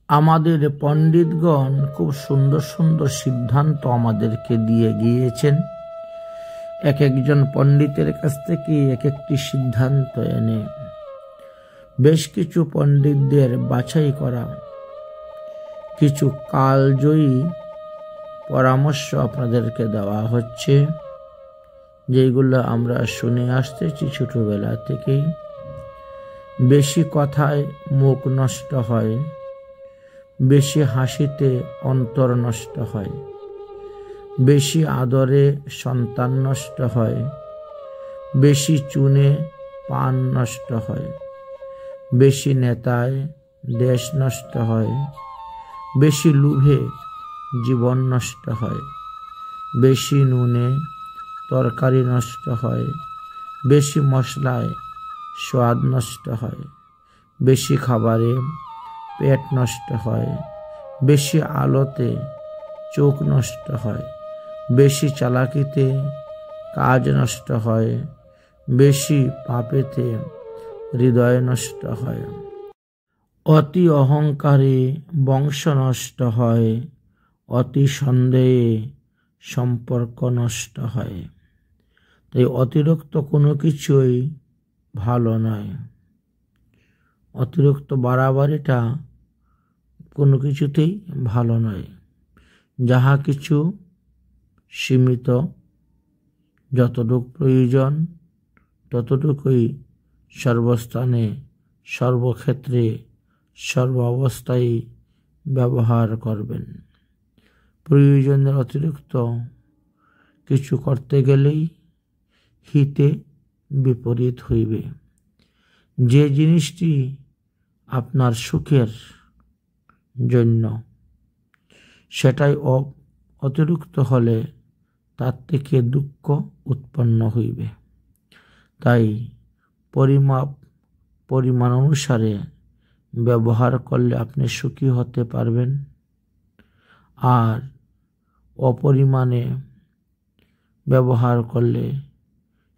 আমাদের পণ্ডিতগণ খুব সুন্দর সুন্দর সিদ্ধান্ত আমাদেরকে দিয়ে গিয়েছেন। এক একজন পণ্ডিতের কাছ থেকে এক একটি সিদ্ধান্ত এনে বেশ কিছু পণ্ডিতদের বাছাই করা কিছু কালজয়ী পরামর্শ আপনাদেরকে দেওয়া হচ্ছে, যেগুলো আমরা শুনে আসতেছি ছোটবেলা থেকেই। বেশি কথায় মুখ নষ্ট হয়, বেশি হাসিতে অন্তর নষ্ট হয়, বেশি আদরে সন্তান নষ্ট হয়, বেশি চুনে পান নষ্ট হয়, বেশি নেতায় দেশ নষ্ট হয়, বেশি লোভে জীবন নষ্ট হয়, বেশি নুনে তরকারি নষ্ট হয়, বেশি মশলায় স্বাদ নষ্ট হয়, বেশি খাবারে পেট নষ্ট হয়, বেশি আলোতে চোখ নষ্ট হয়, বেশি চালাকিতে কাজ নষ্ট হয়, বেশি পাপেতে হৃদয় নষ্ট হয়, অতি অহংকারে বংশ নষ্ট হয়, অতি সন্দেহে সম্পর্ক নষ্ট হয়। তাই অতিরিক্ত কোনো কিছুই ভালো নয়। অতিরিক্ত বাড়াবাড়িটা কোনো কিছুতেই ভালো নয়। যাহা কিছু সীমিত, যতটুকু প্রয়োজন ততটুকুই সর্বস্থানে সর্বক্ষেত্রে সর্ব অবস্থায় ব্যবহার করবেন। প্রয়োজনের অতিরিক্ত কিছু করতে গেলেই হিতে বিপরীত হইবে। যে জিনিসটি আপনার সুখের জন্য, সেটাই অতিরিক্ত হলে তার থেকে দুঃখ উৎপন্ন হইবে। তাই পরিমাণ অনুসারে ব্যবহার করলে আপনি সুখী হতে পারবেন, আর অপরিমাণে ব্যবহার করলে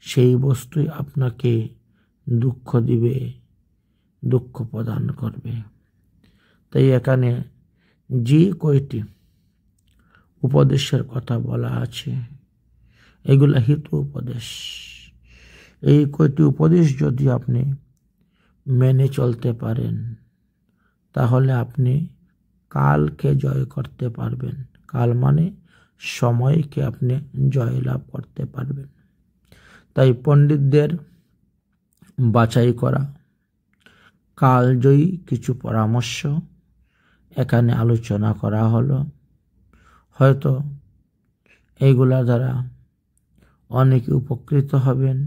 সেই বস্তুই আপনাকে দুঃখ দিবে, দুঃখ প্রদান করবে। তাই এখানে যে কয়টি উপদেশের কথা বলা আছে, এগুলা হিত উপদেশ। এই কয়টি উপদেশ যদি আপনি মেনে চলতে পারেন, তাহলে আপনি কালকে জয় করতে পারবেন। কাল মানে সময়কে আপনি জয়লাভ করতে পারবেন। তাই পণ্ডিতদের বাছাই করা কালজয়ী কিছু পরামর্শ এখানে আলোচনা করা হলো। হয়তো এইগুলা দ্বারা অনেকে উপকৃত হবেন,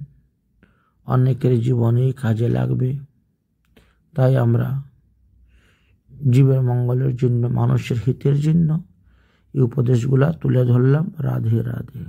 অনেকের জীবনেই কাজে লাগবে। তাই আমরা জীবের মঙ্গলের জন্য, মানুষের হিতের জন্য এই উপদেশগুলা তুলে ধরলাম। রাধে রাধে।